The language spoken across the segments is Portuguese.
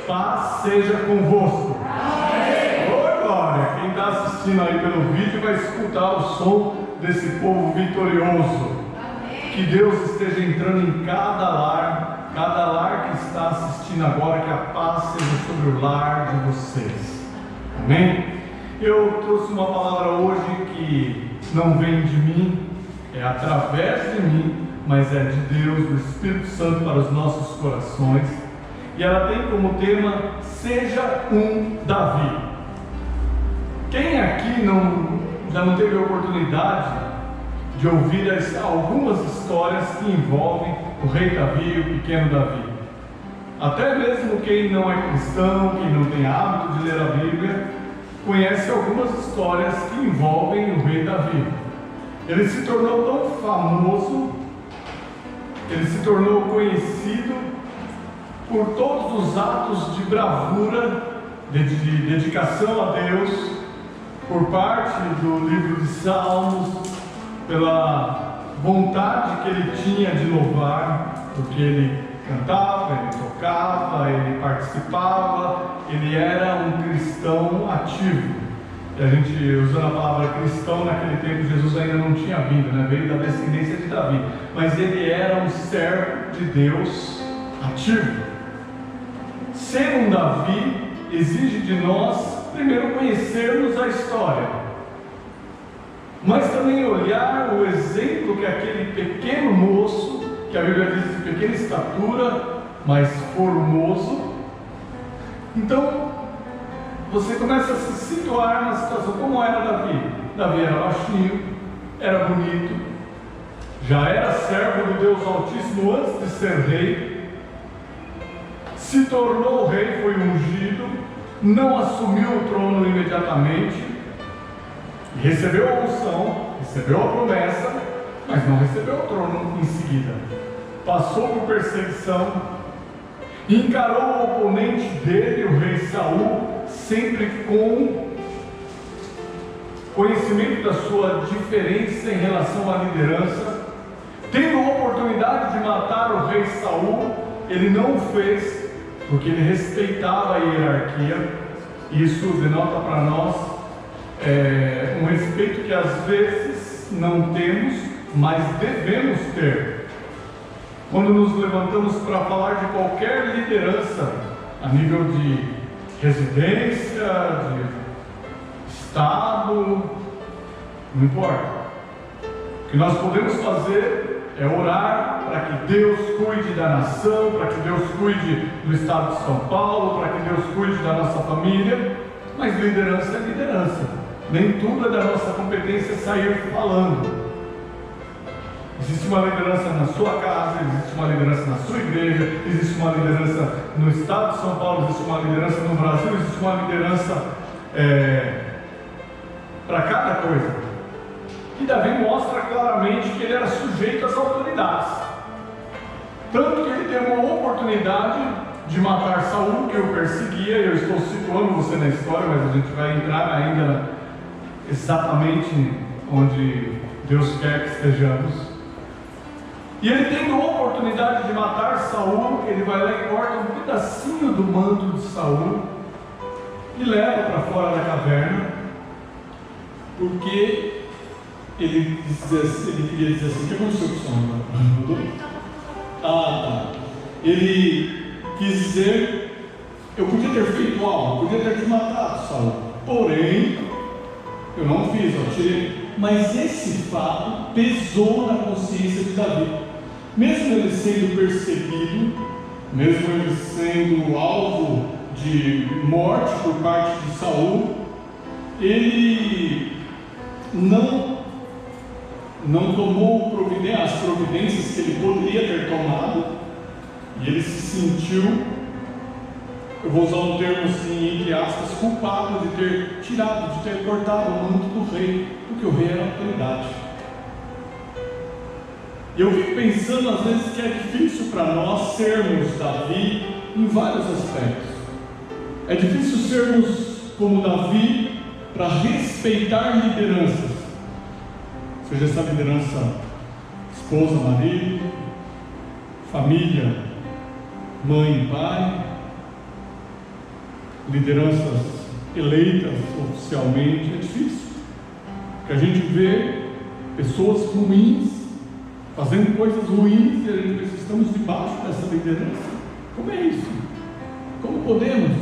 Paz seja convosco. Oi, glória! Quem está assistindo aí pelo vídeo vai escutar o som desse povo vitorioso. Que Deus esteja entrando em cada lar que está assistindo agora, que a paz seja sobre o lar de vocês. Amém? Eu trouxe uma palavra hoje que não vem de mim, é através de mim, mas é de Deus, do Espírito Santo para os nossos corações. E ela tem como tema: seja um Davi. Quem aqui já não teve a oportunidade de ouvir algumas histórias que envolvem o rei Davi e o pequeno Davi? Até mesmo quem não é cristão, quem não tem hábito de ler a Bíblia, conhece algumas histórias que envolvem o rei Davi. Ele se tornou tão famoso, ele se tornou conhecido por todos os atos de bravura, de dedicação a Deus, por parte do livro de Salmos, pela vontade que ele tinha de louvar, porque ele cantava, ele tocava, ele participava, ele era um cristão ativo. E a gente, usando a palavra cristão, naquele tempo Jesus ainda não tinha vindo, né? Veio da descendência de Davi, mas ele era um servo de Deus ativo. Ser um Davi exige de nós, primeiro, conhecermos a história, mas também olhar o exemplo que aquele pequeno moço, que a Bíblia diz de pequena estatura, mas formoso. Então, você começa a se situar na situação. Como era Davi? Davi era baixinho, era bonito, já era servo do Deus Altíssimo antes de ser rei, se tornou rei, foi ungido, não assumiu o trono imediatamente, recebeu a unção, recebeu a promessa, mas não recebeu o trono em seguida. Passou por perseguição, encarou o oponente dele, o rei Saul, sempre com conhecimento da sua diferença em relação à liderança. Tendo a oportunidade de matar o rei Saul, ele não fez, porque ele respeitava a hierarquia. Isso denota para nós um respeito que às vezes não temos, mas devemos ter. Quando nos levantamos para falar de qualquer liderança, a nível de residência, de estado, não importa. O que nós podemos fazer é orar para que Deus cuide da nação, para que Deus cuide do estado de São Paulo, para que Deus cuide da nossa família. Mas liderança é liderança. Nem tudo é da nossa competência sair falando. Existe uma liderança na sua casa, existe uma liderança na sua igreja, existe uma liderança no estado de São Paulo, existe uma liderança no Brasil, existe uma liderança para cada coisa. E Davi mostra claramente que ele era sujeito às autoridades. Tanto que ele teve uma oportunidade de matar Saul, que o perseguia. Eu estou situando você na história, mas a gente vai entrar ainda exatamente onde Deus quer que estejamos. E ele tendo a oportunidade de matar Saul, ele vai lá e corta um pedacinho do manto de Saul e leva para fora da caverna, porque ele queria dizer assim: o que aconteceu com o som? Mudou? Tá. Ele quis dizer: eu podia ter feito algo, podia ter te matado, Saul, porém eu não fiz, eu tirei. Mas esse fato pesou na consciência de Davi. Mesmo ele sendo perseguido, mesmo ele sendo alvo de morte por parte de Saul, ele não tomou as providências que ele poderia ter tomado, e ele se sentiu, eu vou usar um termo assim, entre aspas, culpado de ter tirado, de ter cortado o manto do rei, porque o rei era a autoridade. E eu fico pensando às vezes que é difícil para nós sermos Davi em vários aspectos. É difícil sermos como Davi para respeitar lideranças, seja essa liderança esposa, marido, família, mãe e pai, lideranças eleitas oficialmente, é difícil, porque a gente vê pessoas ruins fazendo coisas ruins e a gente pensa, estamos debaixo dessa liderança. Como é isso? Como podemos?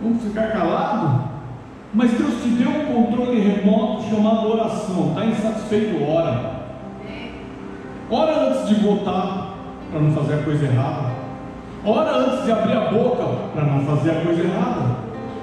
Vamos ficar calados? Mas Deus te deu um controle remoto chamado oração. Está insatisfeito? Ora. Ora antes de votar, para não fazer a coisa errada. Ora antes de abrir a boca, para não fazer a coisa errada.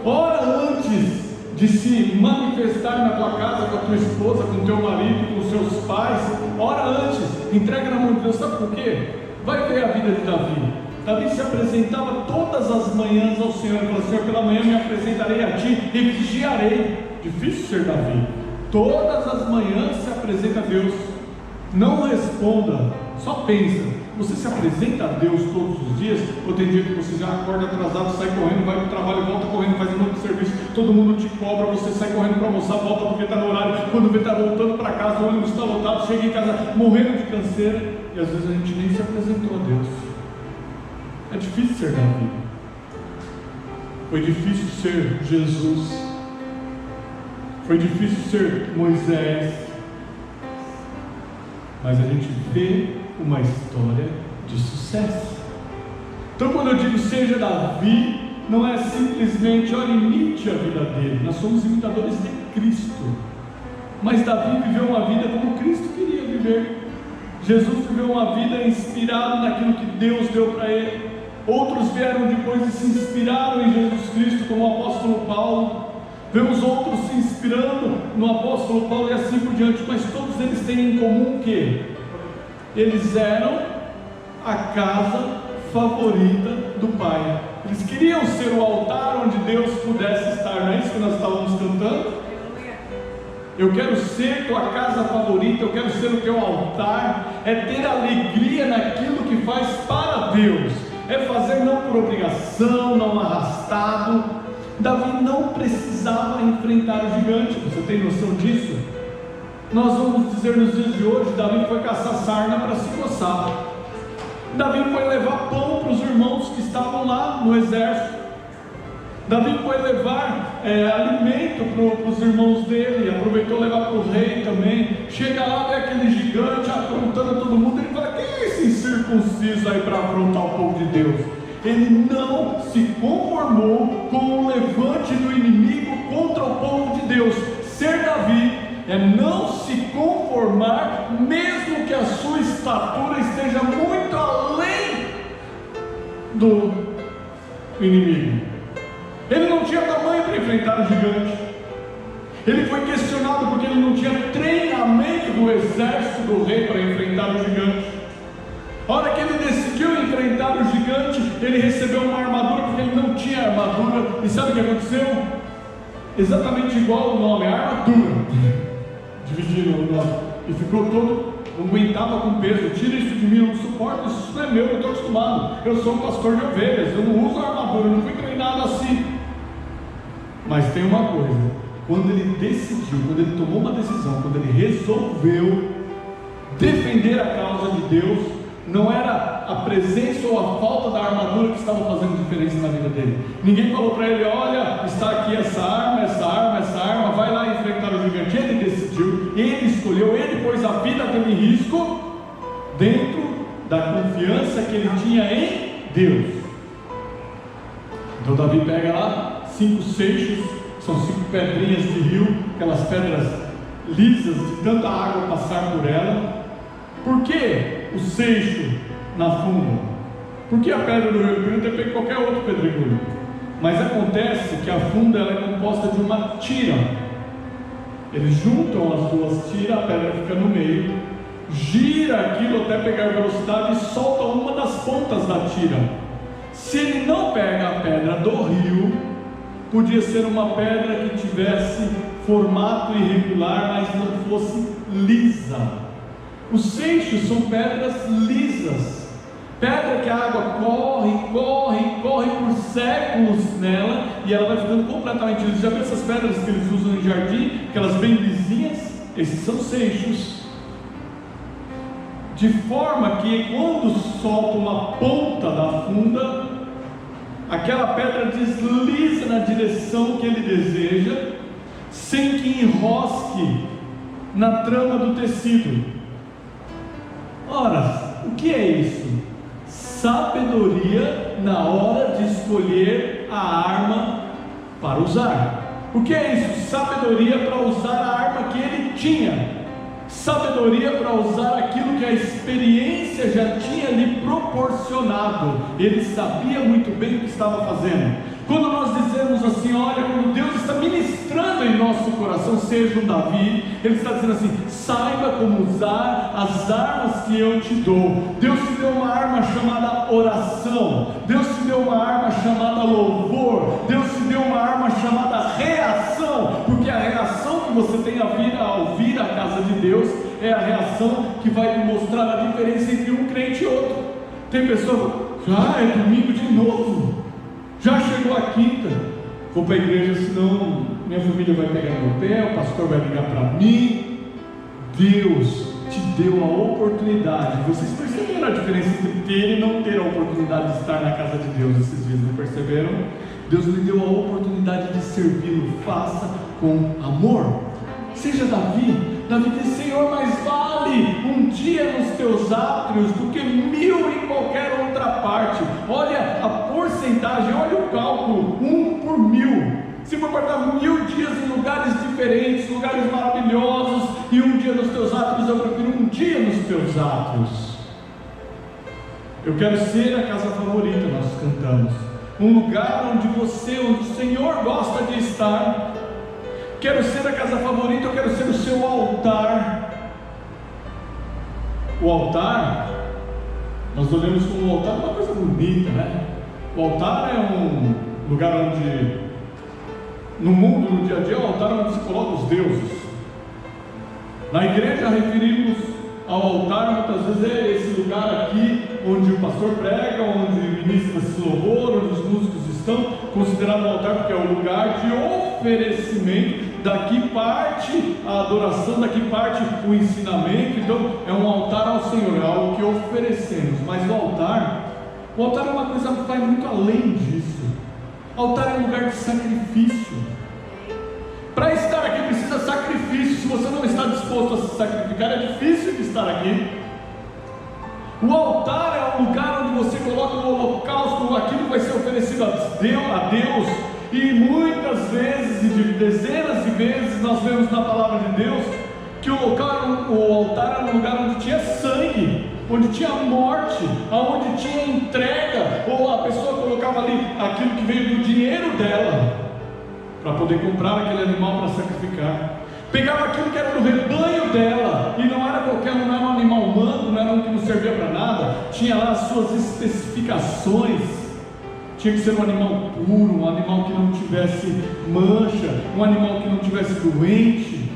Ora antes de se manifestar na tua casa, com a tua esposa, com o teu marido, com os seus pais. Ora antes, entrega na mão de Deus. Sabe por quê? Vai ver a vida de Davi. Davi se apresentava todas as manhãs ao Senhor, e falou: Senhor, pela manhã me apresentarei a Ti e vigiarei. Difícil ser Davi. Todas as manhãs se apresenta a Deus. Não responda, só pensa. Você se apresenta a Deus todos os dias? Ou tem dia que você já acorda atrasado, sai correndo, vai para o trabalho, volta correndo, faz um novo serviço, todo mundo te cobra, você sai correndo para almoçar, volta porque está no horário, quando vê está voltando para casa, o ônibus está lotado, chega em casa morrendo de canseira, e às vezes a gente nem se apresentou a Deus. É difícil ser Davi. Foi difícil ser Jesus. Foi difícil ser Moisés. Mas a gente vê uma história de sucesso. Então, quando eu digo seja Davi, não é simplesmente olha, imite a vida dele. Nós somos imitadores de Cristo. Mas Davi viveu uma vida como Cristo queria viver. Jesus viveu uma vida inspirada naquilo que Deus deu para ele. Outros vieram depois e se inspiraram em Jesus Cristo, como o apóstolo Paulo. Vemos outros se inspirando no apóstolo Paulo e assim por diante, mas todos eles têm em comum o quê? Eles eram a casa favorita do Pai. Eles queriam ser o altar onde Deus pudesse estar. Não é isso que nós estávamos cantando? Eu quero ser tua casa favorita, eu quero ser o teu altar. É ter alegria naquilo que faz para Deus. É fazer não por obrigação, não arrastado. Davi não precisava enfrentar o gigante. Você tem noção disso? Nós vamos dizer nos dias de hoje, Davi foi caçar sarna para se coçar. Davi foi levar pão para os irmãos que estavam lá no exército. Davi foi levar alimento para os irmãos dele, aproveitou levar para o rei também. Chega lá, vê aquele gigante afrontando todo mundo, ele fala: quem é esse incircunciso aí para afrontar o povo de Deus? Ele não se conformou com o levante do inimigo contra o povo de Deus. Ser Davi é não se conformar, mesmo que a sua estatura esteja muito além do inimigo. Ele não tinha tamanho para enfrentar o gigante. Ele foi questionado porque ele não tinha treinamento do exército do rei para enfrentar o gigante. A hora que ele decidiu enfrentar o gigante, ele recebeu uma armadura porque ele não tinha armadura. E sabe o que aconteceu? Exatamente igual o nome, armadura. Dividiram o nome. E ficou todo, não aguentava com peso. Tira isso de mim, eu não suporto isso, não é meu, eu estou acostumado. Eu sou um pastor de ovelhas, eu não uso armadura, eu não fui treinado assim. Mas tem uma coisa, quando ele decidiu, quando ele tomou uma decisão, quando ele resolveu defender a causa de Deus, não era a presença ou a falta da armadura que estava fazendo diferença na vida dele. Ninguém falou para ele: olha, está aqui essa arma, vai lá enfrentar o gigante. Ele decidiu, ele escolheu, ele pôs a vida dele em risco, dentro da confiança que ele tinha em Deus. Então Davi pega lá 5 seixos, são 5 pedrinhas de rio, aquelas pedras lisas de tanta água passar por ela. Por que o seixo na funda? Por que a pedra do rio? Ele podia ter pego qualquer outro pedregulho, mas acontece que a funda ela é composta de uma tira. Eles juntam as duas tiras, a pedra fica no meio, gira aquilo até pegar velocidade e solta uma das pontas da tira. Se ele não pega a pedra do rio, podia ser uma pedra que tivesse formato irregular, mas não fosse lisa. Os seixos são pedras lisas, pedra que a água corre por séculos nela, e ela vai ficando completamente lisa. Já viu essas pedras que eles usam em jardim, aquelas bem lisinhas? Esses são seixos. De forma que quando solta uma ponta da funda, aquela pedra desliza na direção que ele deseja, sem que enrosque na trama do tecido. Ora, o que é isso? Sabedoria na hora de escolher a arma para usar. O que é isso? Sabedoria para usar a arma que ele tinha, sabedoria para usar aquilo que a experiência já tinha lhe proporcionado. Ele sabia muito bem o que estava fazendo. Quando nós dizemos assim, olha, quando Deus está ministrando em nosso coração, seja um Davi, Ele está dizendo assim: saiba como usar as armas que eu te dou. Deus te deu uma arma chamada oração, Deus te deu uma arma chamada louvor, Deus te deu uma arma chamada reação, porque a reação que você tem a ouvir a casa de Deus é a reação que vai mostrar a diferença entre um crente e outro. Tem pessoa que é domingo de novo, já chegou a quinta, vou para a igreja, senão minha família vai pegar no meu pé, o pastor vai ligar para mim. Deus te deu a oportunidade. Vocês perceberam a diferença entre ter e não ter a oportunidade de estar na casa de Deus esses dias, não perceberam? Deus lhe deu a oportunidade de servi-lo, faça com amor. Seja Davi. Davi diz: Senhor, mais vale um dia nos teus átrios do que 1000 em qualquer outra parte. Olha a porcentagem, olha o cálculo, 1 por 1000. Se for passar 1000 dias em lugares diferentes, lugares maravilhosos, e um dia nos teus átrios, eu prefiro um dia nos teus átrios. Eu quero ser a casa favorita, nós cantamos, um lugar onde o Senhor gosta de estar. Quero ser a casa favorita, eu quero ser o seu altar. O altar, nós olhamos como o altar uma coisa bonita, né? O altar é um lugar onde, no mundo, no dia a dia, o altar é onde se coloca os deuses. Na igreja referimos ao altar, muitas vezes é esse lugar aqui, onde o pastor prega, onde ministra-se louvor, onde os músicos estão, considerado o altar porque é o lugar de oferecimento. Daqui parte a adoração, daqui parte o ensinamento. Então é um altar ao Senhor, é algo que oferecemos. Mas o altar é uma coisa que vai muito além disso. O altar é um lugar de sacrifício. Para estar aqui precisa sacrifício. Se você não está disposto a se sacrificar, é difícil de estar aqui. O altar é um lugar onde você coloca o holocausto, aquilo que vai ser oferecido a Deus. E muitas vezes, e dezenas de vezes, nós vemos na palavra de Deus que o altar era um lugar onde tinha sangue, onde tinha morte, onde tinha entrega, ou a pessoa colocava ali aquilo que veio do dinheiro dela para poder comprar aquele animal para sacrificar. Pegava aquilo que era do rebanho dela, e não era qualquer um, não era um animal manco, não era um que não servia para nada, tinha lá as suas especificações. Tinha que ser um animal puro, um animal que não tivesse mancha, um animal que não tivesse doente.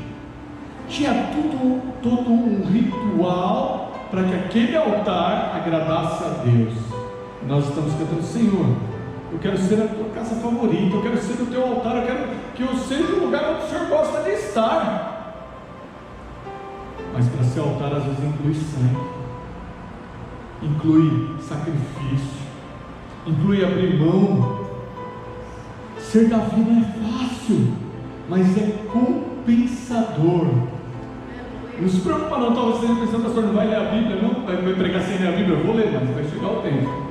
Tinha todo um ritual para que aquele altar agradasse a Deus. Nós estamos cantando: Senhor, eu quero ser a tua casa favorita, eu quero ser o teu altar, eu quero que eu seja o lugar onde o Senhor gosta de estar. Mas para ser altar às vezes inclui sangue, inclui sacrifício, inclui abrir mão. Ser Davi não é fácil, mas é compensador. Não se preocupa não, talvez você esteja pensando: pastor, não vai ler a Bíblia, não? Vai pregar sem ler a Bíblia? Eu vou ler, mas vai chegar o tempo.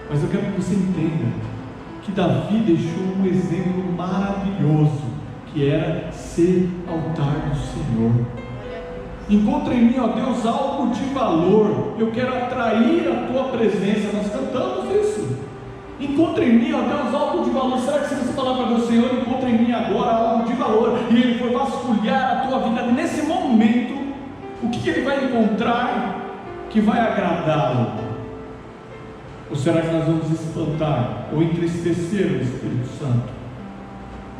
Mas eu quero que você entenda que Davi deixou um exemplo maravilhoso, que era ser altar do Senhor. Encontra em mim, ó Deus, algo de valor. Eu quero atrair a tua presença. Nós cantamos isso. Encontra em mim, ó Deus, algo de valor. Será que se você falar para o Senhor: encontra em mim agora algo de valor, e Ele for vasculhar a tua vida nesse momento, o que Ele vai encontrar que vai agradá-lo? Ou será que nós vamos espantar ou entristecer o Espírito Santo?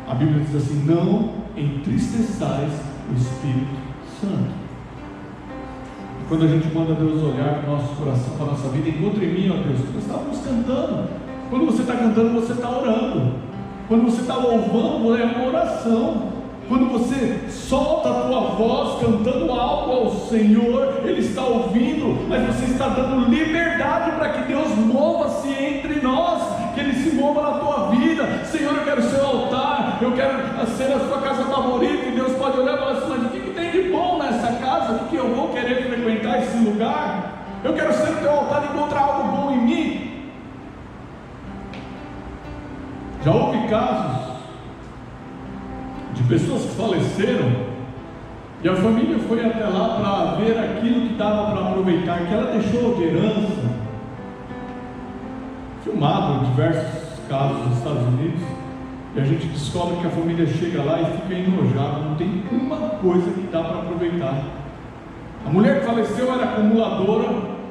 A Bíblia diz assim: não entristeçais o Espírito Santo. E quando a gente manda Deus olhar para o nosso coração, para a nossa vida: encontre em mim, ó Deus. Nós estávamos cantando. Quando você está cantando, você está orando. Quando você está louvando, é uma oração. Quando você solta a tua voz cantando algo ao Senhor, Ele está ouvindo, mas você está dando liberdade para que Deus mova-se entre nós. que Ele se mova na tua vida. Senhor, eu quero ser o altar, eu quero ser a sua casa favorita. E Deus pode olhar e falar assim: mas o que tem de bom nessa casa? O que eu vou querer frequentar esse lugar? Eu quero ser o teu altar e encontrar algo bom em mim. Já houve casos de pessoas que faleceram e a família foi até lá para ver aquilo que dava para aproveitar, que ela deixou de herança. Filmado em diversos casos nos Estados Unidos, e a gente descobre que a família chega lá e fica enojada, não tem uma coisa que dá para aproveitar. A mulher que faleceu era acumuladora,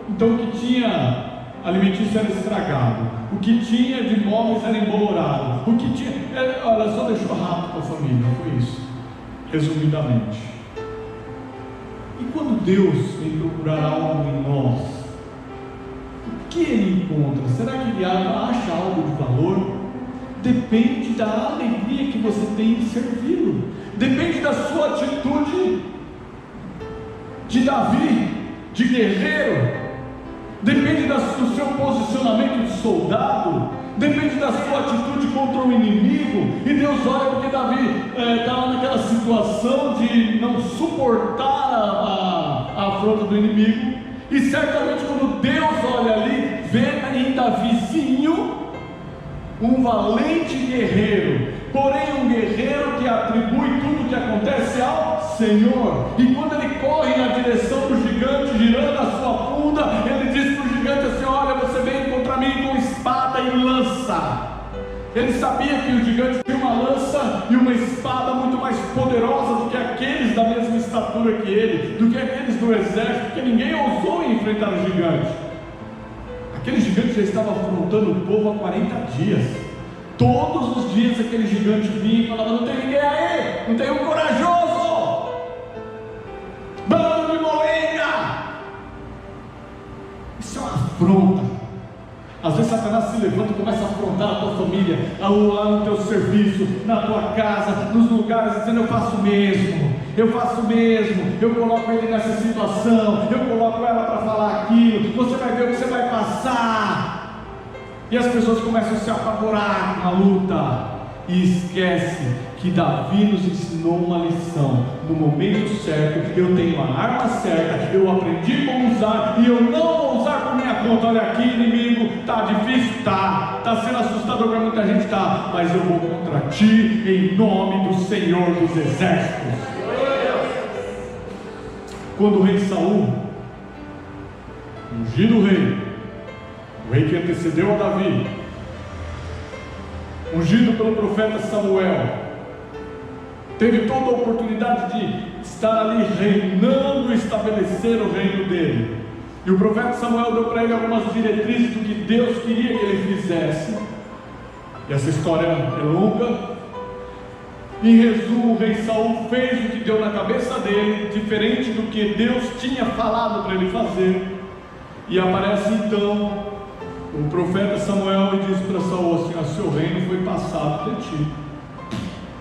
então o que tinha alimentício era estragado, o que tinha de imóveis era embolorado, o que tinha, ela só deixou rápido para a família, foi isso, resumidamente. E quando Deus vem procurar algo em nós, o que Ele encontra? Será que Ele acha algo de valor? Depende da alegria que você tem em servi-lo, depende da sua atitude de Davi, de guerreiro, depende do seu posicionamento de soldado, depende da sua atitude contra o inimigo. E Deus olha, porque Davi estava naquela situação de não suportar a afronta do inimigo, e certamente quando Deus olha ali, vê em Davizinho um valente guerreiro, porém um guerreiro que atribui tudo o que acontece ao Senhor. E quando ele corre na direção do gigante, girando a sua funda, ele diz para o gigante assim: olha, você vem contra mim com espada e lança. Ele sabia que o gigante tinha uma lança e uma espada muito mais poderosa do que aqueles da mesma estatura que ele, do que aqueles do exército, porque ninguém ousou enfrentar o gigante. Aquele gigante já estava afrontando o povo há 40 dias. Todos os dias aquele gigante vinha e falava: não tem ninguém aí, não tem um corajoso, bando de molenga. Isso é uma afronta. Às vezes Satanás se levanta e começa a afrontar a tua família, lá no teu serviço, na tua casa, nos lugares, dizendo: eu faço mesmo, eu coloco ele nessa situação, eu coloco ela para falar aquilo, você vai ver o que você vai passar. E as pessoas começam a se apavorar na luta, e esquece que Davi nos ensinou uma lição: no momento certo, eu tenho a arma certa, eu aprendi como usar, e eu não vou usar por minha conta. Olha aqui, inimigo, está difícil, está sendo assustador para muita gente, mas eu vou contra ti, em nome do Senhor dos Exércitos. Quando o rei Saul, ungido rei, o rei que antecedeu a Davi, ungido pelo profeta Samuel, teve toda a oportunidade de estar ali reinando e estabelecer o reino dele, e o profeta Samuel deu para ele algumas diretrizes do que Deus queria que ele fizesse. E essa história é longa. Em resumo, o rei Saul fez o que deu na cabeça dele, diferente do que Deus tinha falado para ele fazer. E aparece então o profeta Samuel e diz para Saul assim: o seu reino foi passado de ti.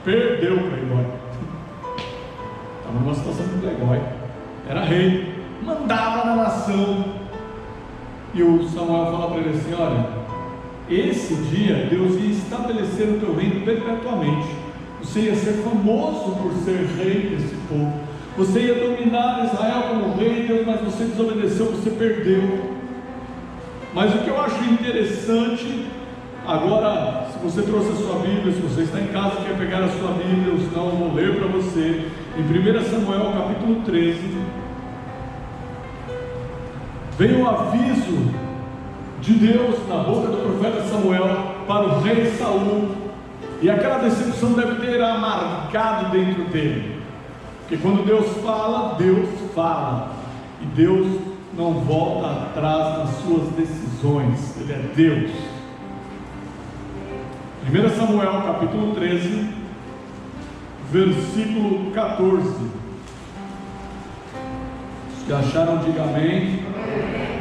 Perdeu o playboy. Estava numa situação de playboy, era rei, mandava na nação. E o Samuel fala para ele assim: olha, esse dia Deus ia estabelecer o teu reino perpetuamente. Você ia ser famoso por ser rei desse povo, você ia dominar Israel como rei, Deus, mas você desobedeceu, você perdeu. Mas o que eu acho interessante, agora, se você trouxe a sua Bíblia, se você está em casa e quer pegar a sua Bíblia, ou senão eu vou ler para você, em 1 Samuel capítulo 13, veio o aviso de Deus na boca do profeta Samuel para o rei Saul, e aquela decepção deve ter amargado dentro dele, porque quando Deus fala, e Deus não volta atrás nas suas decisões, Ele é Deus. 1 Samuel capítulo 13, versículo 14. Se acharam, diga amém.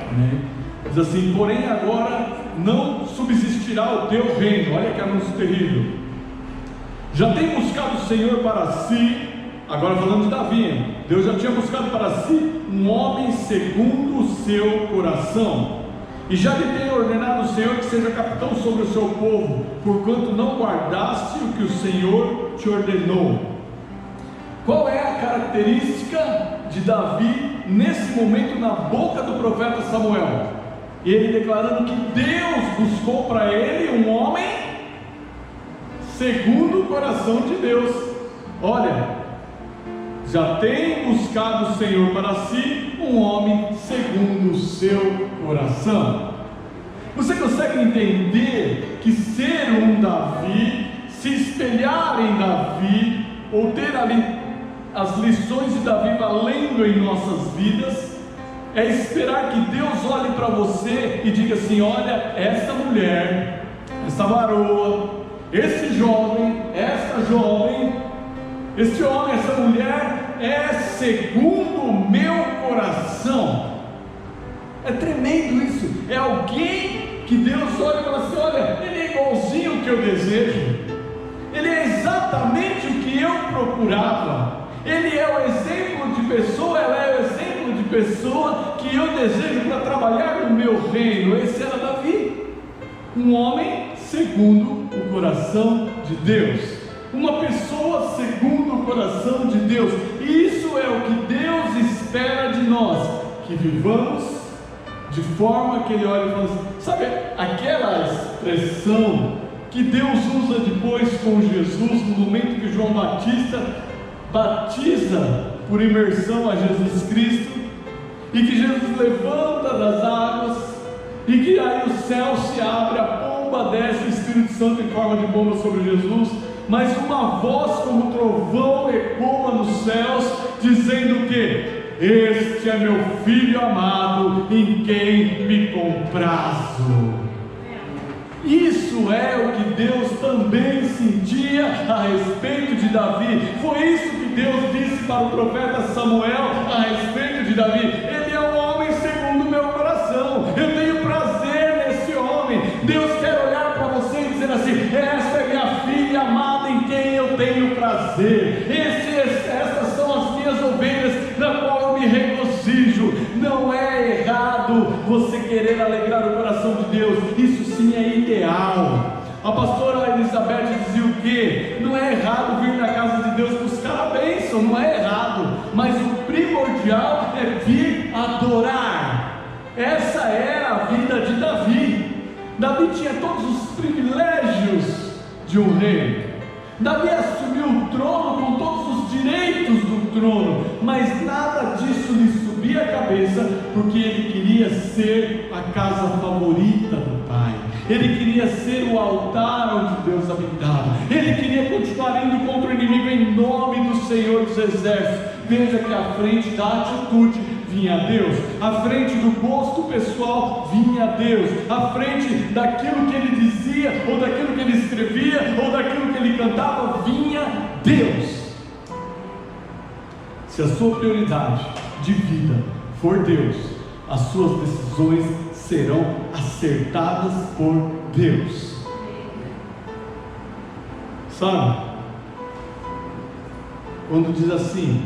Amém. Diz assim: porém agora não subsistirá o teu reino. Olha que anúncio terrível. Já tem buscado o Senhor para si, agora falando de Davi, Deus já tinha buscado para si um homem segundo o seu coração, E já lhe tenho ordenado o Senhor que seja capitão sobre o seu povo, porquanto não guardaste o que o Senhor te ordenou. Qual é a característica de Davi nesse momento na boca do profeta Samuel? Ele declarando que Deus buscou para ele um homem segundo o coração de Deus. Olha, já tem buscado o Senhor para si um homem segundo o seu coração. Você consegue entender que ser um Davi, se espelhar em Davi, ou ter ali as lições de Davi valendo em nossas vidas, é esperar que Deus olhe para você e diga assim: olha, essa mulher, essa varoa, esse jovem, essa jovem, este homem, essa mulher é segundo o meu coração. É tremendo isso. É alguém que Deus olha e fala assim: olha, ele é igualzinho o que eu desejo, ele é exatamente o que eu procurava, ele é o exemplo de pessoa, ela é o exemplo de pessoa que eu desejo para trabalhar no meu reino. Esse era Davi, um homem segundo o coração de Deus, uma pessoa segundo o coração de Deus. Isso é o que Deus espera de nós, que vivamos de forma que Ele olha e fala assim, sabe aquela expressão que Deus usa depois com Jesus, no momento que João Batista batiza por imersão a Jesus Cristo, e que Jesus levanta das águas, e que aí o céu se abre, a pomba desce, o Espírito Santo em forma de pomba sobre Jesus, mas uma voz como trovão ecoa nos céus, dizendo que este é meu Filho amado, em quem me comprazo. Isso é o que Deus também sentia a respeito de Davi. Foi isso que Deus disse para o profeta Samuel a respeito de Davi: ele é um homem segundo o meu coração, eu tenho prazer nesse homem. Deus quer olhar para você e dizer assim: essa é minha filha amada em quem eu tenho prazer, essas são as minhas ovelhas na qual eu me regozijo. Não é errado você querer alegrar o coração de Deus, isso sim é ideal. A pastora Elizabeth dizia o quê? Não é errado vir na casa de Deus buscar a bênção, não é errado, mas o primordial é vir adorar. Essa era a vida de Davi. Davi tinha todos os privilégios de um rei. Davi assumiu o trono com todos os direitos do trono, mas nada disso lhe subia a cabeça, porque ele queria ser a casa favorita do Pai, ele queria ser o altar onde Deus habitava, ele queria continuar indo contra o inimigo em nome do Senhor dos Exércitos. Veja que à frente da atitude vinha Deus, à frente do gosto pessoal vinha Deus, à frente daquilo que ele dizia, ou daquilo que ele escrevia, ou daquilo que ele cantava, vinha Deus. Se a sua prioridade de vida for Deus, as suas decisões serão acertadas por Deus. Sabe, quando diz assim: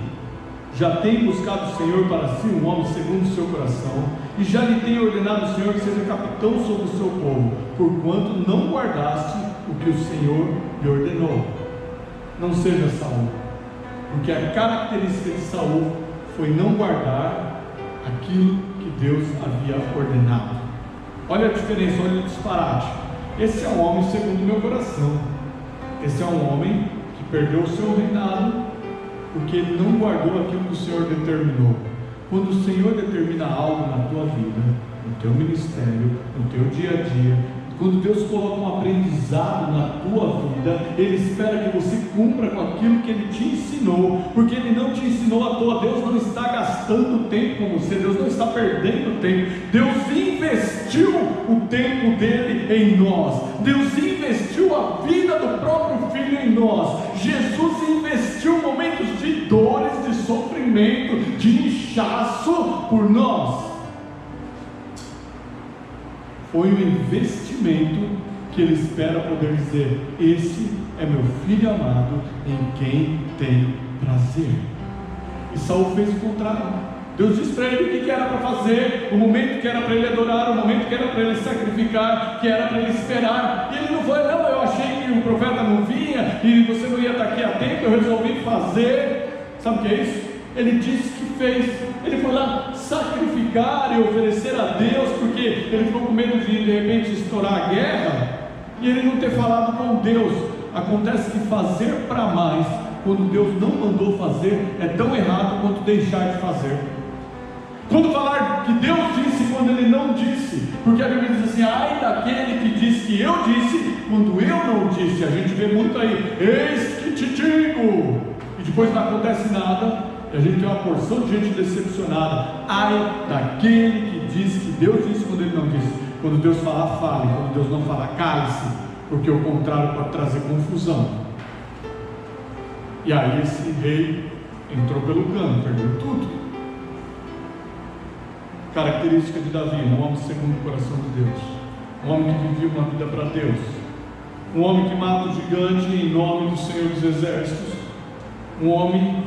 já tem buscado o Senhor para si um homem segundo o seu coração, e já lhe tem ordenado o Senhor que seja capitão sobre o seu povo, porquanto não guardaste o que o Senhor lhe ordenou. Não seja Saul, porque a característica de Saul foi não guardar aquilo que Deus havia ordenado. Olha a diferença, olha o disparate. Esse é um homem segundo o meu coração. Esse é um homem que perdeu o seu reinado porque ele não guardou aquilo que o Senhor determinou. Quando o Senhor determina algo na tua vida, no teu ministério, no teu dia a dia, quando Deus coloca um aprendizado na tua vida, Ele espera que você cumpra com aquilo que Ele te ensinou, porque Ele não te ensinou à toa. Deus não está gastando tempo com você, Deus não está perdendo tempo. Deus investiu o tempo dele em nós, Deus investiu a vida do próprio Filho em nós. Jesus investiu momentos de dores, de sofrimento, de inchaço por nós. Foi um investimento que Ele espera poder dizer: esse é meu Filho amado, em quem tem prazer. E Saul fez o contrário. Deus disse para ele o que era para fazer, o momento que era para ele adorar, o momento que era para ele sacrificar, que era para ele esperar. E ele não foi, não, eu achei que o profeta não vinha e você não ia estar aqui a tempo, eu resolvi fazer. Sabe o que é isso? Ele disse que fez. Ele foi lá sacrificar e oferecer a Deus, porque ele ficou com medo de repente estourar a guerra e ele não ter falado com Deus. Acontece que fazer para mais, quando Deus não mandou fazer, é tão errado quanto deixar de fazer. Quando falar que Deus disse quando Ele não disse, porque a Bíblia diz assim: ai daquele que diz que eu disse quando eu não disse. A gente vê muito aí, eis que te digo, e depois não acontece nada, e a gente tem uma porção de gente decepcionada. Ai daquele que diz que Deus disse quando Ele não disse. Quando Deus falar, fale; quando Deus não falar, cale-se, porque o contrário pode trazer confusão. E aí esse rei entrou pelo cano, perdeu tudo. Característica de Davi: um homem segundo o coração de Deus, um homem que vivia uma vida para Deus, um homem que mata o gigante em nome do Senhor dos Exércitos, um homem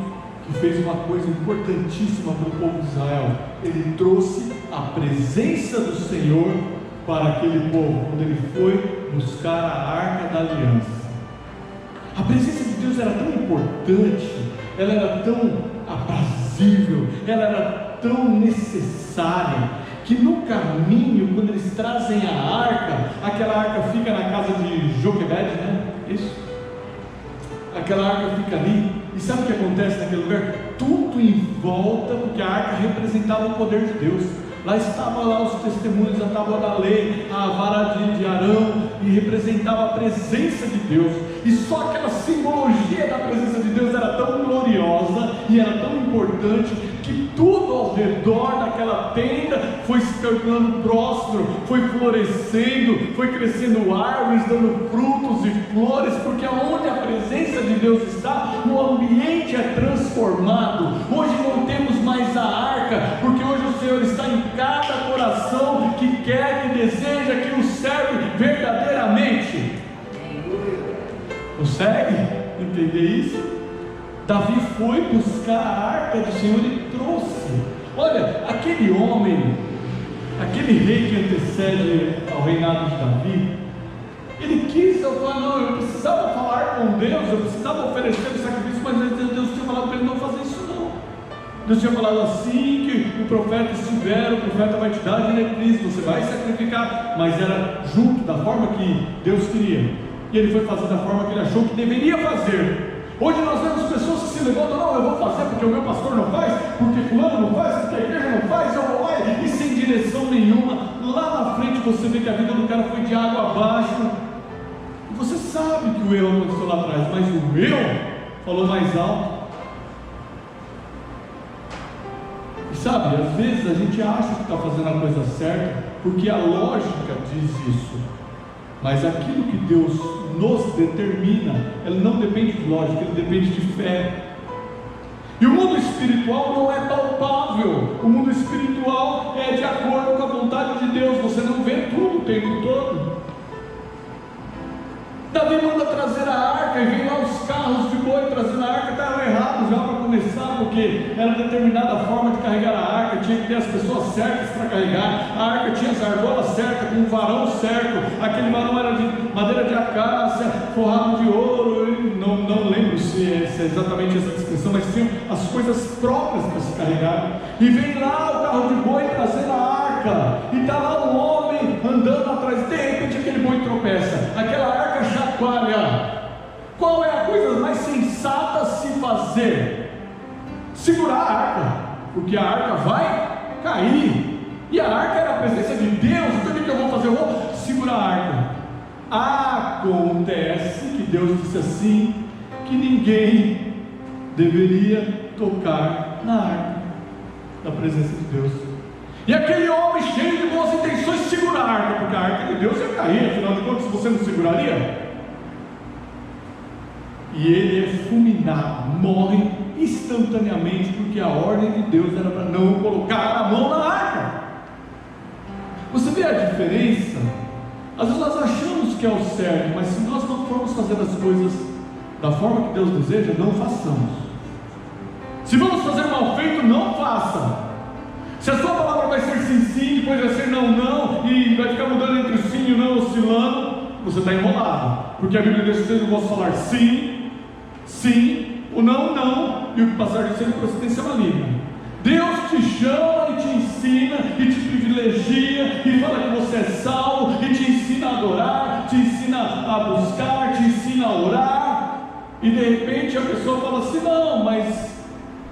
que fez uma coisa importantíssima para o povo de Israel. Ele trouxe a presença do Senhor para aquele povo, quando ele foi buscar a arca da aliança. A presença de Deus era tão importante, ela era tão aprazível, ela era tão necessária, que no caminho, quando eles trazem a arca, aquela arca fica na casa de Joquebede, né? Isso. Aquela arca fica ali, e sabe o que acontece naquele lugar? Tudo em volta, porque a arca representava o poder de Deus. Lá estavam lá os testemunhos, a tábua da lei, a vara de Arão, e representava a presença de Deus. E só aquela simbologia da presença de Deus era tão gloriosa e era tão importante, que tudo ao redor daquela tenda foi se tornando próspero, foi florescendo, foi crescendo árvores, dando frutos e flores, porque onde a presença de Deus está, o ambiente é transformado. Hoje não temos mais a arca, porque hoje o Senhor está em cada coração que quer, que deseja, que o serve verdadeiramente. Consegue entender isso? Davi foi buscar a arca do Senhor e trouxe. Olha, aquele homem, aquele rei que antecede ao reinado de Davi, ele quis, não, eu precisava falar com Deus, eu precisava oferecer o sacrifício, mas Deus tinha falado para ele não fazer isso não. Deus tinha falado: assim que o profeta estiver, o profeta vai te dar a diretriz, você vai sacrificar, mas era junto, da forma que Deus queria, e ele foi fazer da forma que ele achou que deveria fazer. Hoje nós vemos pessoas que se levantam: não, eu vou fazer porque o meu pastor não faz, porque fulano não faz, porque a igreja não faz, eu vou lá, e sem direção nenhuma. Lá na frente você vê que a vida do cara foi de água abaixo, e você sabe que o eu aconteceu lá atrás, mas o eu falou mais alto. E sabe, às vezes a gente acha que está fazendo a coisa certa, porque a lógica diz isso, mas aquilo que Deus nos determina, ele não depende de lógica, ele depende de fé. E o mundo espiritual não é palpável, o mundo espiritual é de acordo com a vontade de Deus, você não vê tudo o tempo todo. Davi manda trazer a arca, e vem lá os carros de boi trazendo a arca. Estavam errados já para começar, porque era determinada forma de carregar a arca, tinha que ter as pessoas certas para carregar. A arca tinha as argolas certas, com o varão certo, aquele varão era de madeira de acácia, forrado de ouro. Eu não lembro se é exatamente essa descrição, mas tinha as coisas próprias para se carregar. E vem lá o carro de boi trazendo a arca, e está lá um homem andando atrás. De repente aquele boi tropeça, aquela arca chacoalha. Qual é a coisa mais sensata a se fazer? Segurar a arca, porque a arca vai cair, e a arca era a presença de Deus. Então o que eu vou fazer? Eu vou segurar a arca. Acontece que Deus disse assim, que ninguém deveria tocar na arca da presença de Deus. E aquele homem cheio de boas intenções segura a arca, porque a arca de Deus ia cair, afinal de contas você não seguraria? E ele é fulminado, morre instantaneamente, porque a ordem de Deus era para não colocar a mão na arca. Você vê a diferença? Às vezes nós achamos que é o certo, mas se nós não formos fazer as coisas da forma que Deus deseja, não façamos. Se vamos fazer mal feito, não faça. Se a sua palavra vai ser sim, sim, depois vai ser não, não, e vai ficar mudando entre o sim e o não, oscilando, você está enrolado. Porque a Bíblia diz que vocês não vão falar sim, sim, o não, não, e o que passar de ser procedência maligna. Deus te chama e te ensina, e te privilegia, e fala que você é salvo, e te ensina a adorar, te ensina a buscar, te ensina a orar, e de repente a pessoa fala assim: não, mas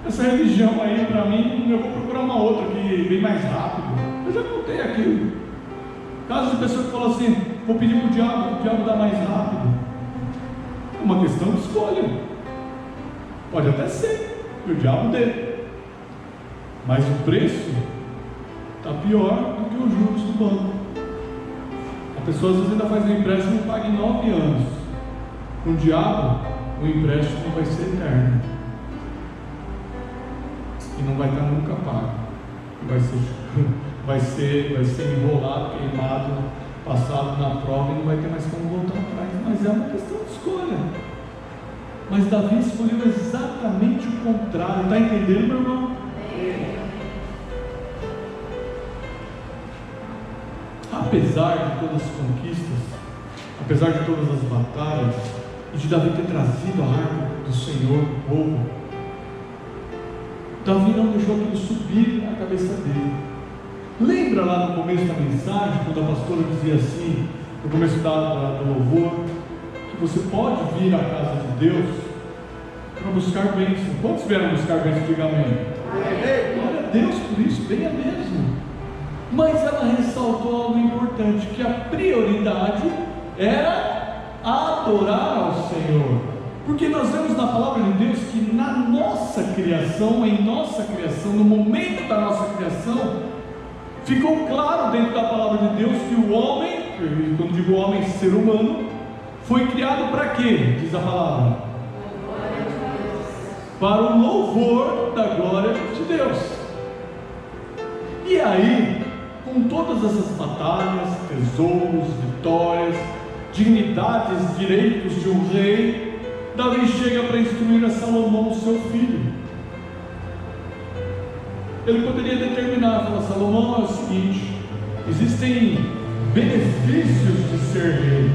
essa religião aí para mim, eu vou procurar uma outra que vem mais rápido. Eu já contei aquilo. Caso de pessoa que fala assim: vou pedir para o diabo dar mais rápido. É uma questão de escolha. Pode até ser que o diabo dê, mas o preço está pior do que os juros do banco. A pessoa às vezes ainda faz um empréstimo e paga em 9 anos. Com o diabo, o empréstimo vai ser eterno e não vai estar nunca pago. Vai ser enrolado, queimado, passado na prova e não vai ter mais como voltar atrás. Mas é uma questão de escolha. Mas Davi escolheu exatamente o contrário. Está entendendo, meu irmão? Apesar de todas as conquistas, apesar de todas as batalhas, e de Davi ter trazido a arca do Senhor do povo, Davi não deixou aquilo subir a cabeça dele. Lembra lá no começo da mensagem, quando a pastora dizia assim, no começo do louvor, que você pode vir à casa de Deus para buscar bênção. Quantos vieram buscar bênção? Diga amém. Glória a Deus por isso, venha mesmo. Mas ela ressaltou algo importante, que a prioridade era adorar ao Senhor. Porque nós vemos na palavra de Deus que na nossa criação, em nossa criação, no momento da nossa criação, ficou claro dentro da palavra de Deus que o homem, quando digo homem, ser humano, foi criado para quê? Diz a palavra: para o louvor da glória de Deus. E aí, com todas essas batalhas, tesouros, vitórias, dignidades, direitos de um rei, Davi chega para instruir a Salomão, seu filho. Ele poderia determinar, falar: Salomão, é o seguinte, existem benefícios de ser rei,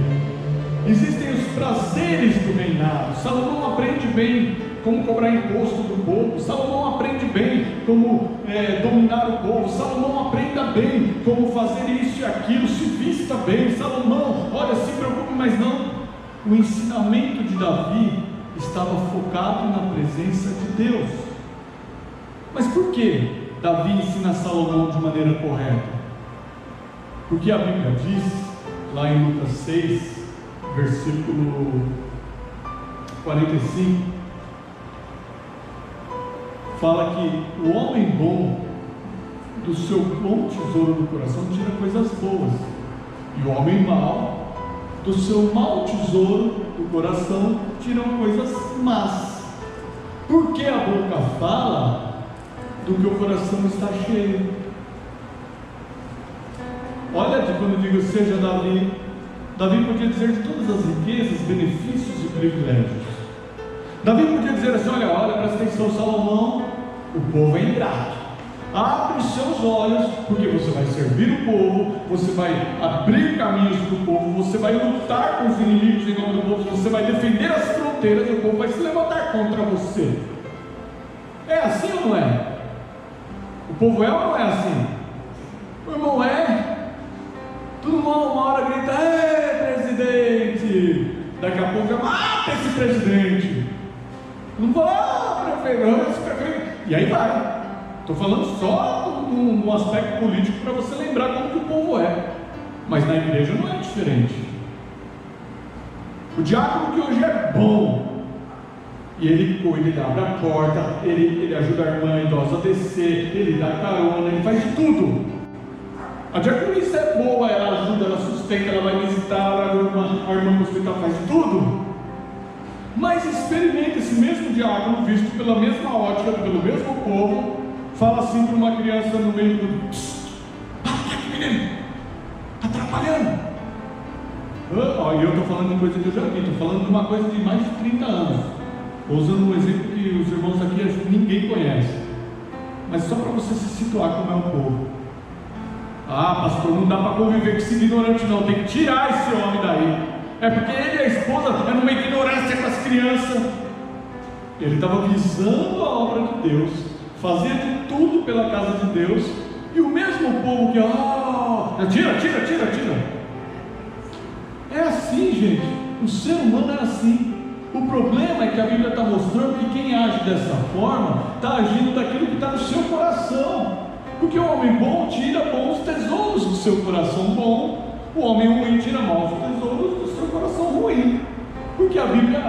existem os prazeres do reinado. Salomão aprende bem como cobrar imposto do povo, Salomão aprende bem como dominar o povo, Salomão aprenda bem como fazer isso e aquilo, se vista bem, Salomão, olha, se preocupe, mas não. O ensinamento de Davi estava focado na presença de Deus. Mas por que Davi ensina Salomão de maneira correta? Porque a Bíblia diz, lá em Lucas 6, versículo 45, fala que o homem bom do seu bom tesouro do coração tira coisas boas, e o homem mau do seu mau tesouro do coração tiram coisas más. Porque a boca fala do que o coração está cheio. Olha, quando eu digo seja Davi, Davi podia dizer de todas as riquezas, benefícios e privilégios. Davi podia dizer assim: olha, presta atenção, Salomão, o povo é ingrato. Abre os seus olhos, porque você vai servir o povo, você vai abrir caminhos para o povo, você vai lutar com os inimigos em nome do povo, você vai defender as fronteiras e o povo vai se levantar contra você. É assim ou não é? O povo é ou não é assim? O irmão é. Todo mundo uma hora grita: presidente! Daqui a pouco já mata esse presidente. Não fala: prefeito, esse prefeito. E aí vai. Estou falando só no aspecto político para você lembrar como que o povo é. Mas na igreja não é diferente. O diácono que hoje é bom, e ele cuida, ele abre a porta, ele ajuda a irmã idosa a descer, ele dá carona, ele faz de tudo. A diaconisa é boa, ela ajuda, ela sustenta, ela vai visitar, ela vai a irmã no hospital, faz de tudo. Mas experimenta esse mesmo diácono, visto pela mesma ótica, pelo mesmo povo, fala assim para uma criança no meio do: para aqui, menino, está atrapalhando. E eu estou falando de coisa que eu já vi, estou falando de uma coisa de mais de 30 anos. Estou usando um exemplo que os irmãos aqui acho que ninguém conhece. mas só para você se situar como é o povo. Ah, pastor, não dá para conviver com esse ignorante não, tem que tirar esse homem daí. É porque ele e a esposa estão numa ignorância com as crianças. Ele estava visando a obra de Deus, fazia de tudo pela casa de Deus, e o mesmo povo que, tira. É assim, gente, o ser humano é assim. O problema é que a Bíblia está mostrando que quem age dessa forma está agindo daquilo que está no seu coração, porque o homem bom tira bons tesouros do seu coração bom, o homem ruim tira maus tesouros do seu coração ruim. Porque a Bíblia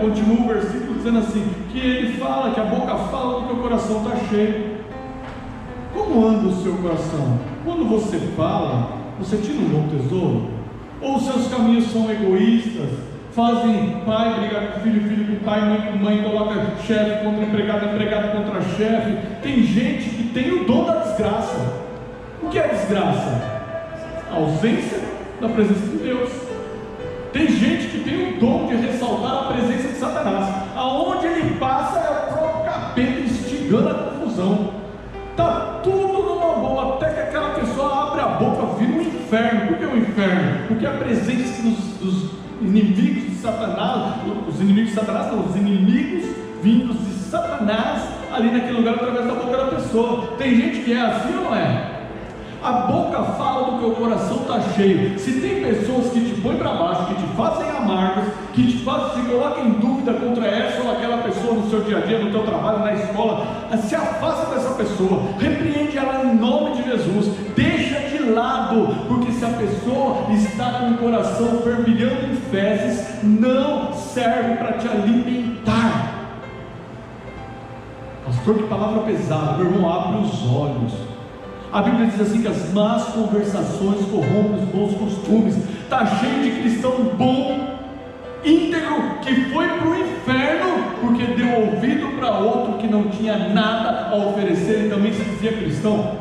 continua o versículo dizendo assim, que ele fala, que a boca fala do que o coração está cheio. Como anda o seu coração? Quando você fala, você tira um bom tesouro? Ou os seus caminhos são egoístas, fazem pai brigar com filho, filho com pai, mãe com mãe, coloca chefe contra empregado, empregado contra chefe? Tem gente que tem o dom da desgraça. O que é desgraça? A ausência da presença de Deus. Tem gente que tem o dom de ressaltar a presença de Satanás. Aonde ele passa é o próprio capeta instigando a confusão. Está tudo numa boa, até que aquela pessoa abre a boca, vira um inferno. Por que um inferno? Porque a presença dos inimigos de Satanás, os inimigos de Satanás não, os inimigos vindos de Satanás, ali naquele lugar através da boca da pessoa. Tem gente que é assim ou não é? A boca fala do que o coração está cheio. Se tem pessoas que te põem para baixo, que te fazem amargas, que te colocam em dúvida contra essa ou aquela pessoa no seu dia a dia, no teu trabalho, na escola, se afasta dessa pessoa, repreende ela em nome de Jesus, deixa de lado, porque se a pessoa está com o coração fervilhando em fezes, não serve para te alimentar. Pastor, que palavra pesada. Meu irmão, abre os olhos. A Bíblia diz assim que as más conversações corrompem os bons costumes. Está cheio de cristão bom, íntegro, que foi para o inferno porque deu ouvido para outro que não tinha nada a oferecer e também se dizia cristão.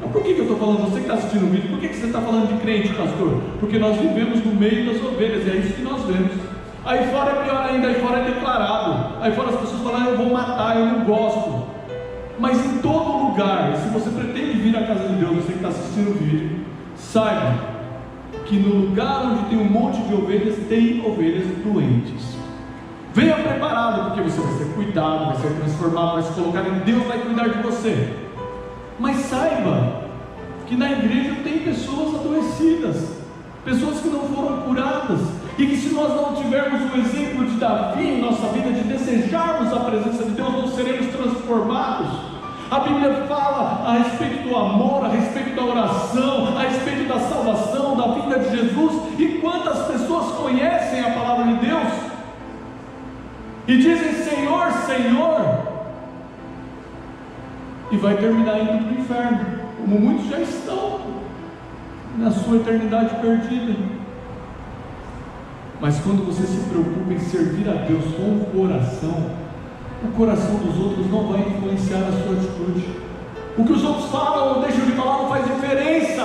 Mas por que eu estou falando? Você que está assistindo o vídeo, por que você está falando de crente, pastor? Porque nós vivemos no meio das ovelhas, e é isso que nós vemos. Aí fora é pior ainda, aí fora é declarado. Aí fora as pessoas falam, eu vou matar, eu não gosto. Mas em todo lugar, se você pretende vir à casa de Deus, você que está assistindo o vídeo, saiba que no lugar onde tem um monte de ovelhas, tem ovelhas doentes. Venha preparado, porque você vai ser cuidado, vai ser transformado, vai se colocar em Deus, vai cuidar de você. Mas saiba que na igreja tem pessoas adoecidas, pessoas que não foram curadas, e que se nós não tivermos o exemplo de Davi em nossa vida, de desejarmos a presença de Deus, não seremos transformados. A Bíblia fala a respeito do amor, a respeito da oração, a respeito da salvação, da vinda de Jesus. E quantas pessoas conhecem a palavra de Deus e dizem Senhor, Senhor, e vai terminar indo para o inferno, como muitos já estão na sua eternidade perdida. Mas quando você se preocupa em servir a Deus com o coração dos outros não vai influenciar a sua atitude. O que os outros falam ou deixam de falar não faz diferença,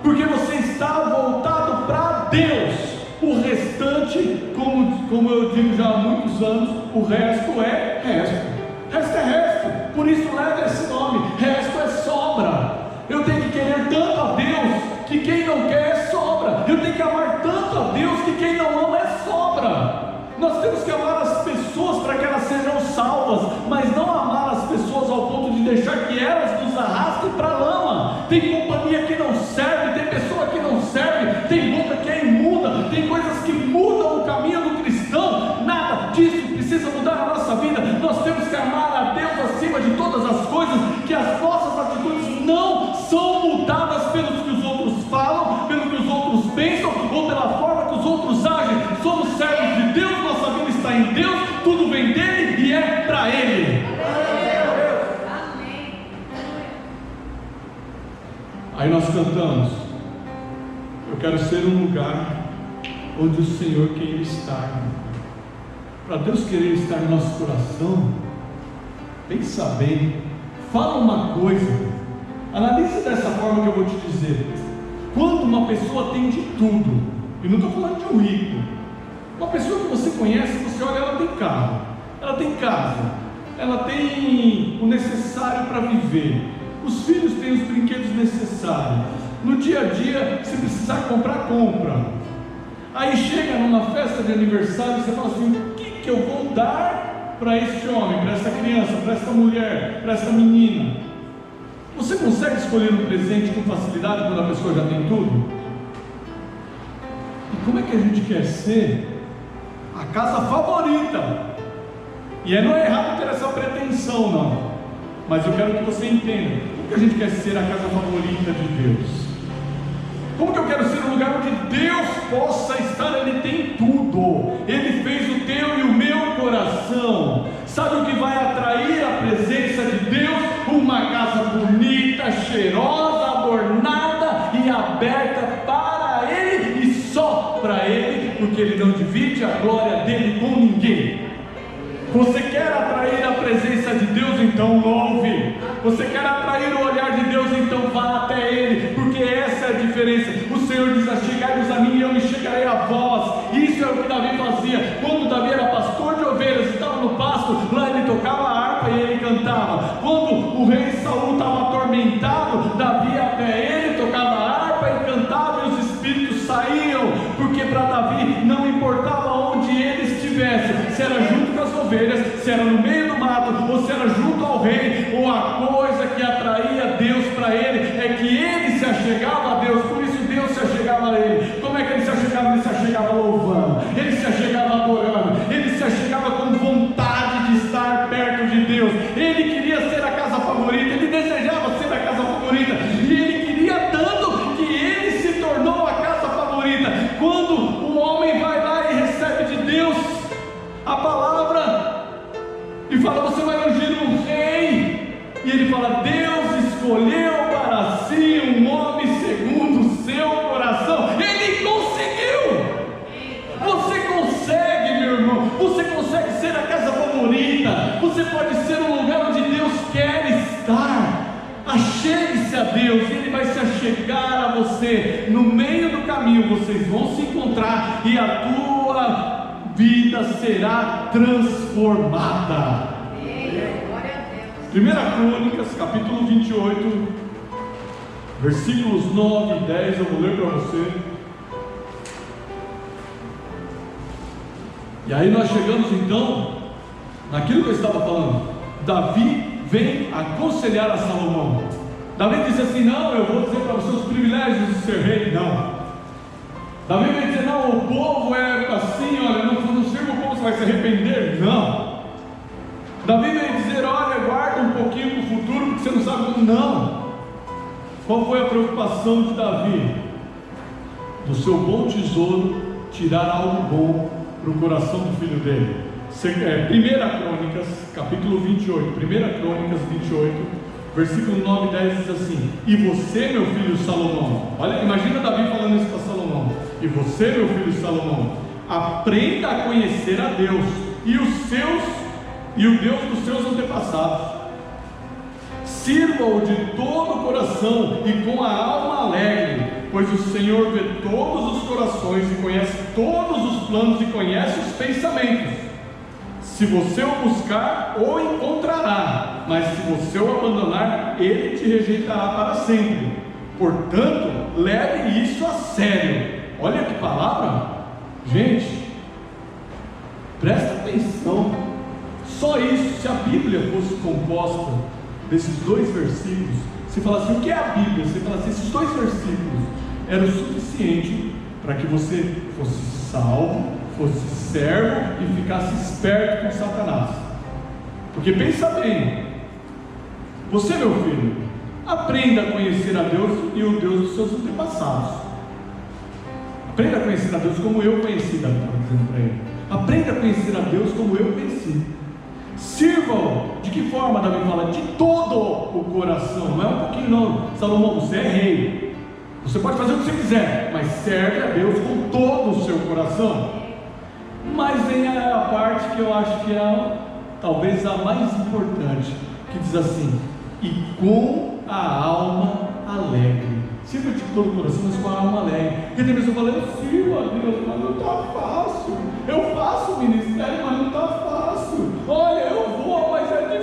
porque você está voltado para Deus. O restante, como eu digo já há muitos anos, o resto é resto. Resto é resto, por isso leva esse nome. Resto é sobra. Eu tenho que querer tanto a Deus que quem não quer é sobra. Eu tenho que amar tanto a Deus que quem não ama é sobra. Nós temos que amar as pessoas para que elas sejam salvas, mas não amar as pessoas ao ponto de deixar que elas nos arrastem para a lama. Tem companhia que não serve, tem pessoa que não serve, tem boca que é imunda, tem coisas que mudam o caminho do cristão. Nada disso precisa mudar na nossa vida. Nós temos que amar a Deus acima de todas as coisas, que as nossas atitudes não são mudadas pelo que os outros falam, pelo que os outros pensam, ou pela forma que os outros agem. Somos servos de Deus, nossa vida está em Deus, tudo vem dele e é para ele. Amém. Aí nós cantamos, eu quero ser um lugar onde o Senhor quer estar. Para Deus querer estar no nosso coração, pensa bem, fala uma coisa, analisa dessa forma que eu vou te dizer. Quando uma pessoa tem de tudo, e não estou falando de um rico, uma pessoa que você conhece, você olha, ela tem carro, ela tem casa, ela tem o necessário para viver. Os filhos têm os brinquedos necessários. No dia a dia, se precisar comprar, compra. Aí chega numa festa de aniversário, você fala assim: o que eu vou dar para este homem, para essa criança, para essa mulher, para essa menina? Você consegue escolher um presente com facilidade quando a pessoa já tem tudo? E como é que a gente quer ser a casa favorita? E não é errado ter essa pretensão, não. Mas eu quero que você entenda: como que a gente quer ser a casa favorita de Deus? Como que eu quero ser um lugar onde Deus possa estar? Ele tem tudo. Ele fez o teu e o meu coração. Sabe o que vai atrair a presença de Deus? Uma casa bonita, cheirosa, adornada e aberta para Ele e só para Ele, porque Ele não divide a glória dele com ninguém. Você quer atrair a presença de Deus? Então louve. Você quer atrair o olhar de Deus? Então vá até Ele, porque essa é a diferença. O Senhor diz: chegai-vos a mim e eu me chegarei a vós. Isso é o que Davi fazia. Quando Davi era pastor de ovelhas, estava no pasto, lá ele tocava a harpa e ele cantava. Quando o rei Saul estava atormentado, Davi ia até ele, tocava a harpa e cantava, e os espíritos saíam, porque para Davi não importava onde ele estivesse, se era junto com as ovelhas, se era no meio do mato, ou se era junto ao rei, ou a coisa que atraía Deus para ele é que ele se achegava a Deus. Por isso Deus se achegava a ele. Como é que ele se achegava? Ele se achegava louvando, ele se achegava adorando, ele se achegava com vontade de estar perto de Deus. Ele queria ser a casa favorita, ele desejava ser a casa favorita, e ele queria tanto que ele se tornou a casa favorita. Quando o homem vai lá e recebe de Deus a palavra e fala: você vai ungir um rei, e ele fala: Deus escolheu para si um homem segundo o seu coração. Ele conseguiu. Você consegue, meu irmão. Você consegue ser a casa favorita. Você pode ser um lugar onde Deus quer estar. Achegue-se a Deus, e Ele vai se achegar a você. No meio do caminho vocês vão se encontrar, e a tua vida será transformada. 1 Crônicas, capítulo 28, versículos 9 e 10, eu vou ler para você. E aí nós chegamos então naquilo que eu estava falando. Davi vem aconselhar a Salomão. Davi disse assim: não, eu vou dizer para você os privilégios de ser rei. Não. Davi vem dizer: não, o povo é assim, olha, não sirva o povo, você vai se arrepender. Não. Davi vem dizer: olha, guarda um pouquinho para o futuro, porque você não sabe como. Não. Qual foi a preocupação de Davi? Do seu bom tesouro tirar algo bom para o coração do filho dele. 1 Crônicas, capítulo 28, 1 Crônicas 28, versículo 9 e 10 diz assim: e você, meu filho Salomão, olha, imagina Davi falando isso para Salomão: e você, meu filho Salomão, aprenda a conhecer a Deus e o Deus dos seus antepassados. Sirva-o de todo o coração e com a alma alegre, pois o Senhor vê todos os corações e conhece todos os planos e conhece os pensamentos. Se você o buscar, o encontrará, mas se você o abandonar, ele te rejeitará para sempre. Portanto, leve isso a sério. Olha que palavra, gente, presta atenção. Só isso, se a Bíblia fosse composta desses dois versículos, você fala assim: o que é a Bíblia? Você fala assim: esses dois versículos eram o suficiente para que você fosse salvo, fosse servo e ficasse esperto com Satanás. Porque pensa bem, você, meu filho, aprenda a conhecer a Deus e o Deus dos seus antepassados. Aprenda a conhecer a Deus como eu conheci, Davi estava dizendo para ele. Aprenda a conhecer a Deus como eu conheci. Sirvam, de que forma Davi fala? De todo o coração, não é um pouquinho não. Salomão, você é rei, você pode fazer o que você quiser, mas serve a Deus com todo o seu coração. Mas vem a parte que eu acho que é talvez a mais importante, que diz assim: e com a alma alegre. Sirva de todo o coração, mas com a alma alegre. Porque tem pessoa falando: eu sirvo a Deus, mas não está fácil. Eu faço o ministério, mas não está fácil. Olha, eu vou, mas é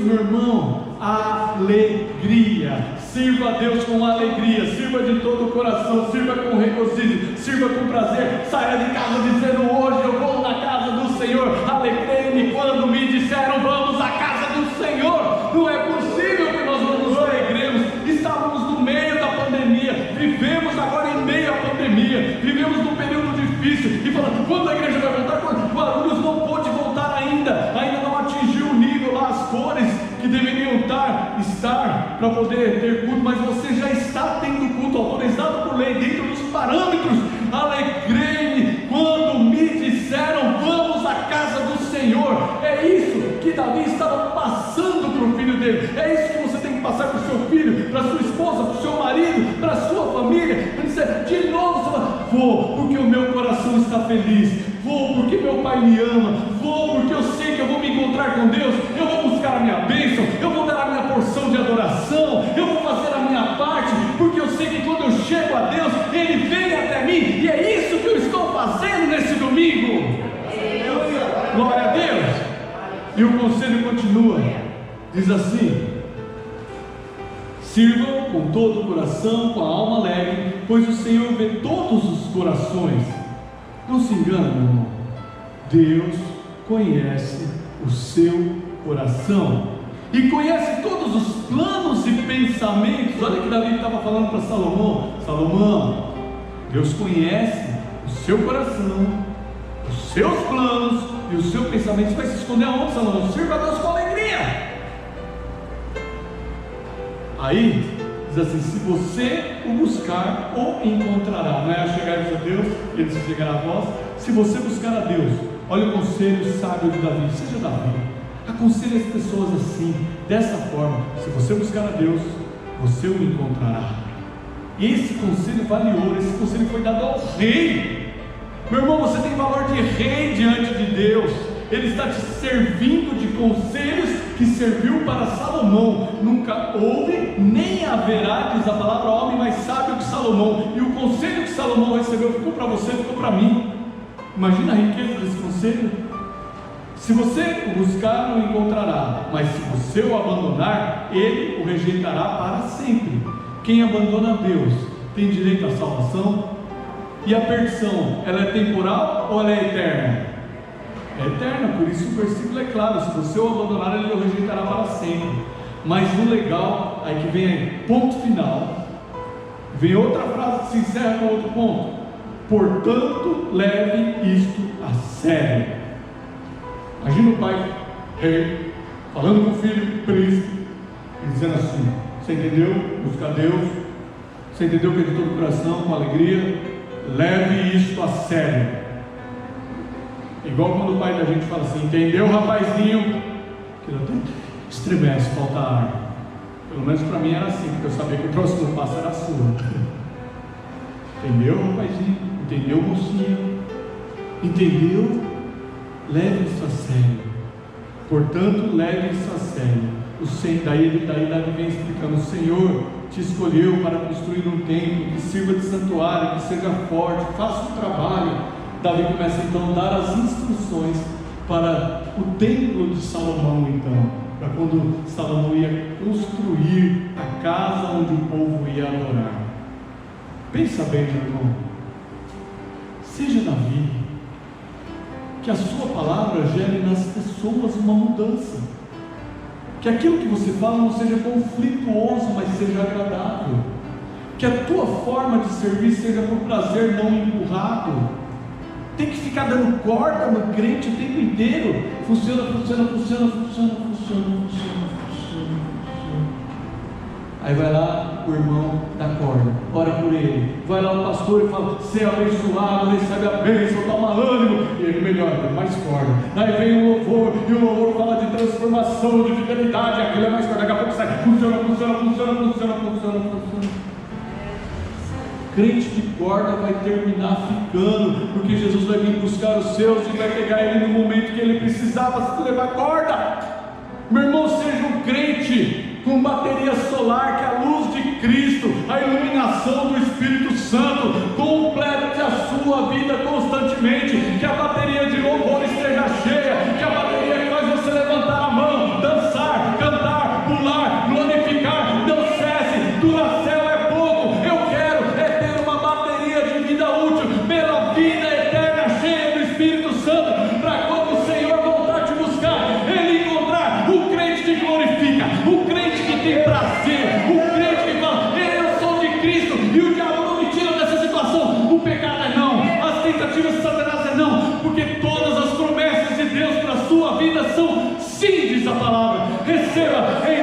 meu irmão, alegria. Sirva a Deus com alegria, sirva de todo o coração, sirva com regozijo, sirva com prazer. Saia de casa dizendo: hoje eu vou na casa do Senhor. Alegrei-me quando me disseram: vamos à casa do Senhor. Não é possível que nós não nos alegremos. Estávamos no meio da pandemia, vivemos agora em meio à pandemia, vivemos num período difícil, e falando: quando a igreja vai voltar? Quando Guarulhos não pôde voltar ainda não atingiu o nível lá, as cores que deveriam estar para poder ter culto, mas você já está tendo culto autorizado por lei, dentro dos parâmetros. Alegrei-me quando me disseram: vamos à casa do Senhor. É isso que Davi estava passando para o filho dele, é isso que você tem que passar para o seu filho, para a sua esposa, para o seu marido, para a sua família. Para dizer de novo: você fala, vou porque o meu coração está feliz, vou porque meu pai me ama, vou porque eu sei que eu vou me encontrar com Deus, eu vou buscar a minha bênção, eu vou dar a minha porção de adoração, eu vou fazer a minha parte, porque eu sei que quando eu chego a Deus, Ele vem até mim, e é isso que eu estou fazendo nesse domingo. Glória a Deus. E o conselho continua, diz assim: sirva com todo o coração, com a alma alegre, pois o Senhor vê todos os corações. Não se engane, meu irmão, Deus conhece o seu coração e conhece todos os planos e pensamentos. Olha que Davi estava falando para Salomão: Salomão, Deus conhece o seu coração, os seus planos e o seu pensamento. Você vai se esconder aonde, Salomão? Sirva a Deus com alegria. Aí diz assim: se você o buscar, o encontrará. Não é a chegares a Deus, ele se chegará a vós. Se você buscar a Deus, olha o conselho sábio de Davi. Seja Davi, aconselhe as pessoas assim, dessa forma: se você buscar a Deus, você o encontrará. E esse conselho vale ouro. Esse conselho foi dado ao rei. Meu irmão, você tem valor de rei diante de Deus. Ele está te servindo de conselhos que serviu para Salomão. Nunca houve, nem haverá, diz a palavra, homem mais sábio que Salomão. E o conselho que Salomão recebeu ficou para você, ficou para mim. Imagina a riqueza desse conselho. Se você o buscar, o encontrará, mas se você o abandonar, ele o rejeitará para sempre. Quem abandona Deus tem direito à salvação? E a perdição, ela é temporal ou ela é eterna? É eterna, por isso o versículo é claro: se você o abandonar, ele o rejeitará para sempre. Mas o legal, aí que vem ponto final, vem outra frase que se encerra com outro ponto: portanto, leve isto a sério. Imagina o pai, rei, falando com o filho, príncipe, e dizendo assim: você entendeu? Busca Deus, você entendeu que é de todo o coração, com alegria, leve isto a sério. Igual quando o pai da gente fala assim: entendeu, rapazinho? Que até estremece, falta ar. Pelo menos para mim era assim, porque eu sabia que o próximo passo era a sua. Entendeu, rapazinho? Entendeu, mocinho? Entendeu? Leve isso a sério. Portanto, leve isso a sério. Daí Davi vem explicando: o Senhor te escolheu para construir um templo que sirva de santuário, que seja forte, faça o trabalho. Davi começa então a dar as instruções para o templo de Salomão, então, para quando Salomão ia construir a casa onde o povo ia adorar. Pensa bem, meu irmão, seja Davi, que a sua palavra gere nas pessoas uma mudança, que aquilo que você fala não seja conflituoso, mas seja agradável, que a tua forma de servir seja por prazer, não empurrado. Tem que ficar dando corda no crente o tempo inteiro. Funciona. Aí vai lá o irmão da corda, ora por ele. Vai lá o pastor e fala: ser abençoado, recebe a bênção, toma ânimo. E ele melhora, tem mais corda. Daí vem o louvor, e o louvor fala de transformação, de fidelidade. Aquilo é mais corda. Daqui a pouco sai: funciona. Crente de corda vai terminar ficando, porque Jesus vai vir buscar os seus e vai pegar ele no momento que ele precisava levar corda. Meu irmão, seja um crente com bateria solar, que a luz de Cristo, a iluminação do Espírito Santo complete a sua vida constantemente, que a bateria de louvor esteja cheia, que a bateria que faz você levantar a mão, dançar, cantar, receba